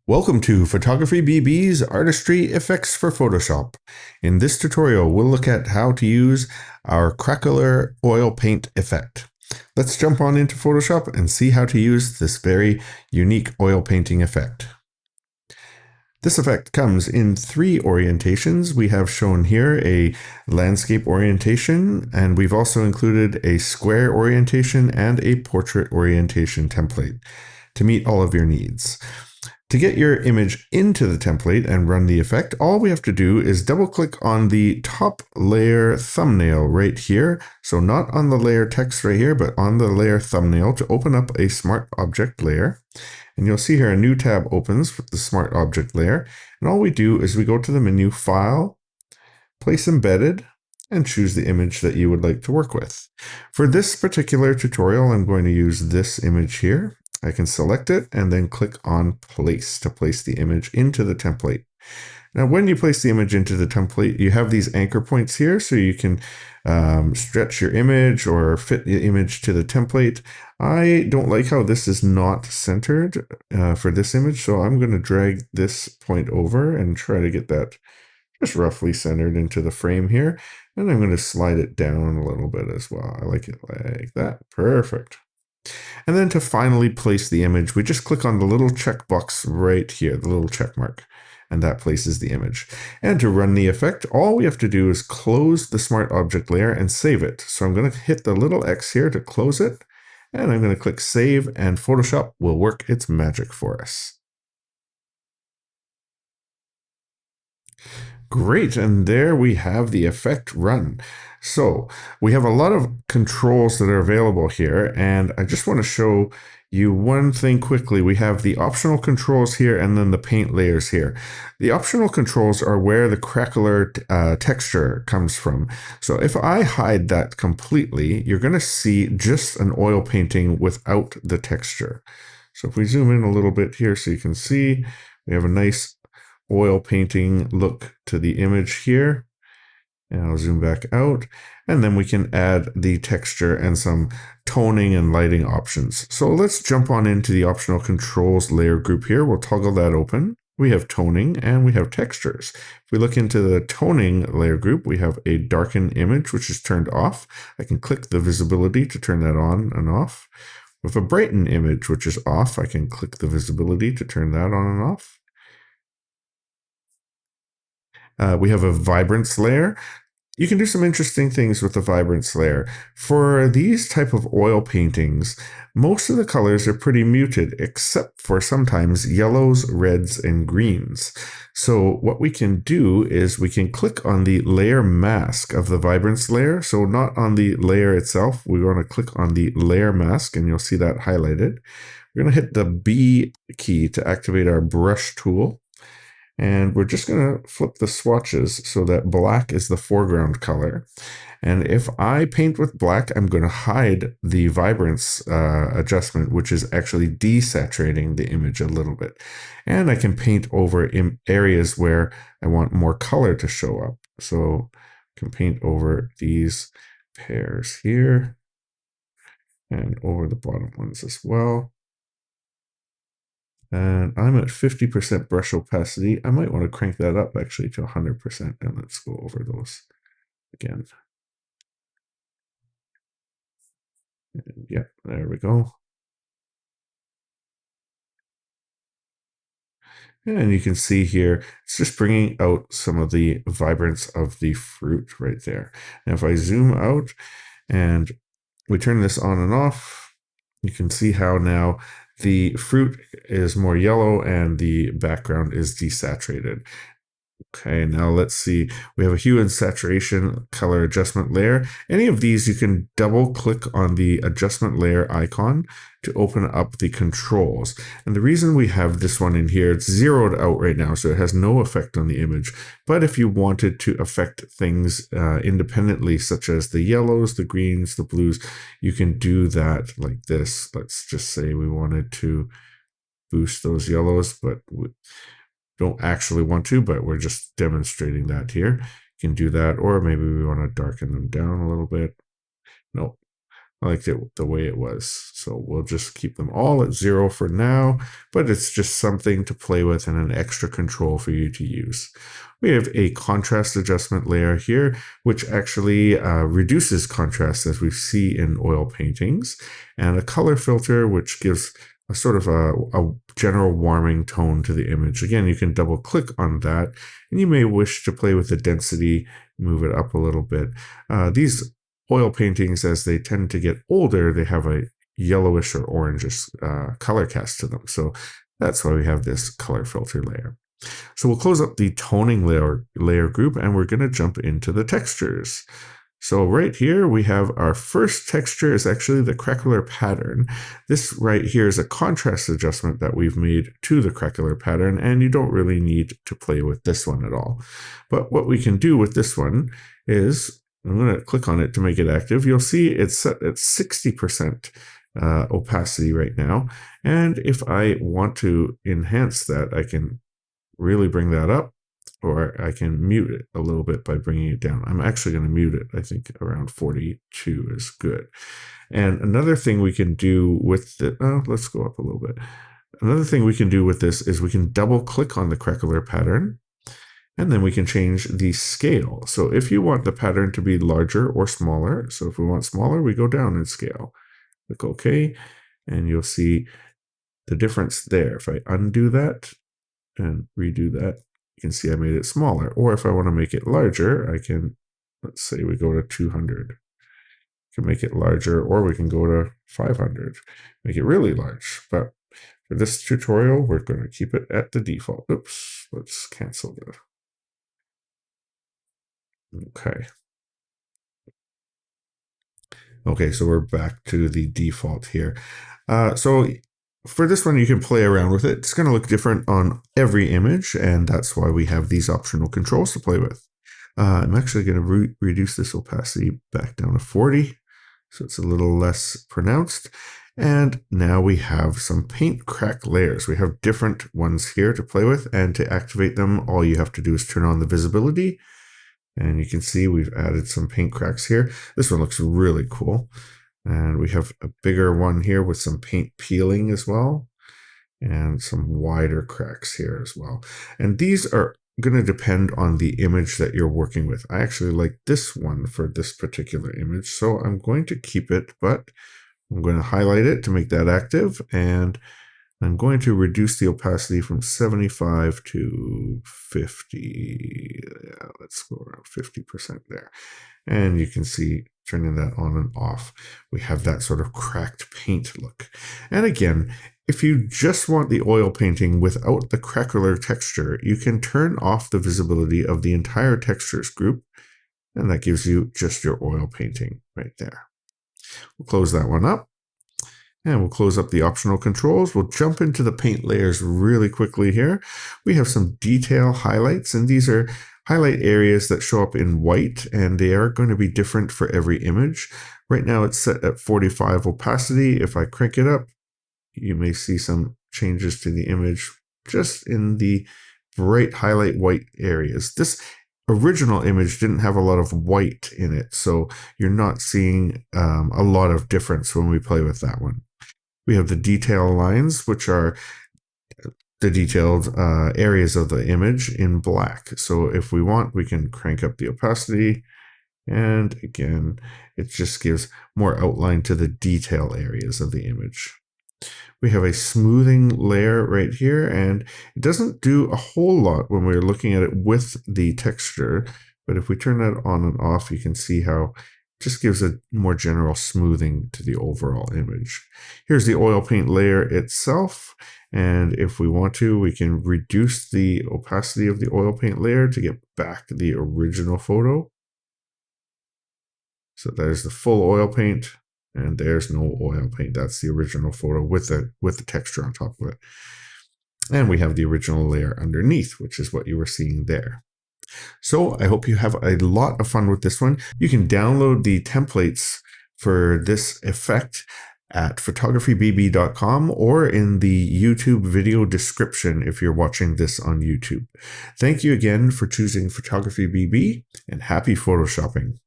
Welcome to Photography BB's Artistry Effects for Photoshop. In this tutorial, we'll look at how to use our Craquelure oil paint effect. Let's jump on into Photoshop and see how to use this very unique oil painting effect. This effect comes in three orientations. We have shown here a landscape orientation, and we've also included a square orientation and a portrait orientation template to meet all of your needs. To get your image into the template and run the effect, all we have to do is double click on the top layer thumbnail right here. So not on the layer text right here, but on the layer thumbnail to open up a smart object layer. And you'll see here a new tab opens with the smart object layer. And all we do is we go to the menu File, Place Embedded, and choose the image that you would like to work with. For this particular tutorial, I'm going to use this image here. I can select it and then click on Place to place the image into the template. Now, when you place the image into the template, you have these anchor points here, so you can stretch your image or fit the image to the template. I don't like how this is not centered for this image, so I'm going to drag this point over and try to get that just roughly centered into the frame here. And I'm going to slide it down a little bit as well. I like it like that. Perfect. And then to finally place the image, we just click on the little checkbox right here, the little check mark, and that places the image. And to run the effect, all we have to do is close the smart object layer and save it. So I'm going to hit the little X here to close it, and I'm going to click Save, and Photoshop will work its magic for us. Great, and there we have the effect run. So we have a lot of controls that are available here, and I just want to show you one thing quickly. We have the optional controls here and then the paint layers here. The optional controls are where the Craquelure texture comes from. So if I hide that completely, you're going to see just an oil painting without the texture. So if we zoom in a little bit here so you can see, we have a nice oil painting look to the image here. And I'll zoom back out, and then we can add the texture and some toning and lighting options. So let's jump on into the optional controls layer group here. We'll toggle that open. We have toning and we have textures. If we look into the toning layer group, we have a darken image, which is turned off. I can click the visibility to turn that on and off. With a brighten image, which is off, I can click the visibility to turn that on and off. We have a vibrance layer. You can do some interesting things with the vibrance layer. For these type of oil paintings, most of the colors are pretty muted, except for sometimes yellows, reds, and greens. So what we can do is we can click on the layer mask of the vibrance layer. So not on the layer itself. We're going to click on the layer mask, and you'll see that highlighted. We're going to hit the B key to activate our brush tool. And we're just going to flip the swatches so that black is the foreground color. And if I paint with black, I'm going to hide the vibrance adjustment, which is actually desaturating the image a little bit. And I can paint over in areas where I want more color to show up. So I can paint over these pairs here and over the bottom ones as well. And I'm at 50% brush opacity. I might want to crank that up actually to 100%. And let's go over those again. And yeah, there we go. And you can see here, it's just bringing out some of the vibrance of the fruit right there. Now, if I zoom out and we turn this on and off, you can see how now the fruit is more yellow and the background is desaturated. Okay, now let's see. We have a hue and saturation color adjustment layer. Any of these, you can double click on the adjustment layer icon to open up the controls. And the reason we have this one in here, it's zeroed out right now, so it has no effect on the image. But if you wanted to affect things independently, such as the yellows, the greens, the blues, you can do that like this. Let's just say we wanted to boost those yellows, but don't actually want to, but we're just demonstrating that here. You can do that, or maybe we want to darken them down a little bit. Nope. I liked it the way it was. So we'll just keep them all at 0 for now, but it's just something to play with and an extra control for you to use. We have a contrast adjustment layer here, which actually reduces contrast as we see in oil paintings, and a color filter, which gives a sort of a general warming tone to the image. Again, you can double click on that, and you may wish to play with the density, move it up a little bit. These oil paintings, as they tend to get older, they have a yellowish or orangish color cast to them. So that's why we have this color filter layer. So we'll close up the toning layer group, and we're going to jump into the textures. So right here, we have our first texture is actually the Craquelure pattern. This right here is a contrast adjustment that we've made to the Craquelure pattern, and you don't really need to play with this one at all. But what we can do with this one is, I'm going to click on it to make it active. You'll see it's set at 60% opacity right now. And if I want to enhance that, I can really bring that up, or I can mute it a little bit by bringing it down. I'm actually going to mute it. I think around 42 is good. And another thing we can do with it, let's go up a little bit. Another thing we can do with this is we can double click on the Craquelure pattern, and then we can change the scale. So if you want the pattern to be larger or smaller, so if we want smaller, we go down in scale. Click OK, and you'll see the difference there. If I undo that and redo that, you can see I made it smaller. Or if I want to make it larger, I can, let's say we go to 200. We can make it larger, or we can go to 500, make it really large. But for this tutorial, we're going to keep it at the default. Oops, let's cancel the. Okay, so we're back to the default here. So for this one, you can play around with it. It's going to look different on every image, and that's why we have these optional controls to play with. I'm actually going to reduce this opacity back down to 40, so it's a little less pronounced. And now we have some paint crack layers. We have different ones here to play with, and to activate them, all you have to do is turn on the visibility. And you can see we've added some paint cracks here. This one looks really cool. And we have a bigger one here with some paint peeling as well, and some wider cracks here as well. And these are going to depend on the image that you're working with. I actually like this one for this particular image, so I'm going to keep it, but I'm going to highlight it to make that active, and I'm going to reduce the opacity from 75 to 50. Yeah, let's go around 50% there. And you can see turning that on and off, we have that sort of cracked paint look. And again, if you just want the oil painting without the Craquelure texture, you can turn off the visibility of the entire textures group, and that gives you just your oil painting right there. We'll close that one up. And we'll close up the optional controls. We'll jump into the paint layers really quickly here. We have some detail highlights, and these are highlight areas that show up in white, and they are going to be different for every image. Right now it's set at 45 opacity. If I crank it up, you may see some changes to the image just in the bright highlight white areas. This original image didn't have a lot of white in it, so you're not seeing a lot of difference when we play with that one. We have the detail lines, which are the detailed areas of the image in black. So if we want, we can crank up the opacity. And again, it just gives more outline to the detail areas of the image. We have a smoothing layer right here, and it doesn't do a whole lot when we're looking at it with the texture. But if we turn that on and off, you can see how just gives a more general smoothing to the overall image. Here's the oil paint layer itself, and if we want to, we can reduce the opacity of the oil paint layer to get back the original photo. So there's the full oil paint, and there's no oil paint. That's the original photo with the texture on top of it. And we have the original layer underneath, which is what you were seeing there. So I hope you have a lot of fun with this one. You can download the templates for this effect at photographybb.com or in the YouTube video description if you're watching this on YouTube. Thank you again for choosing Photography BB, and happy photoshopping.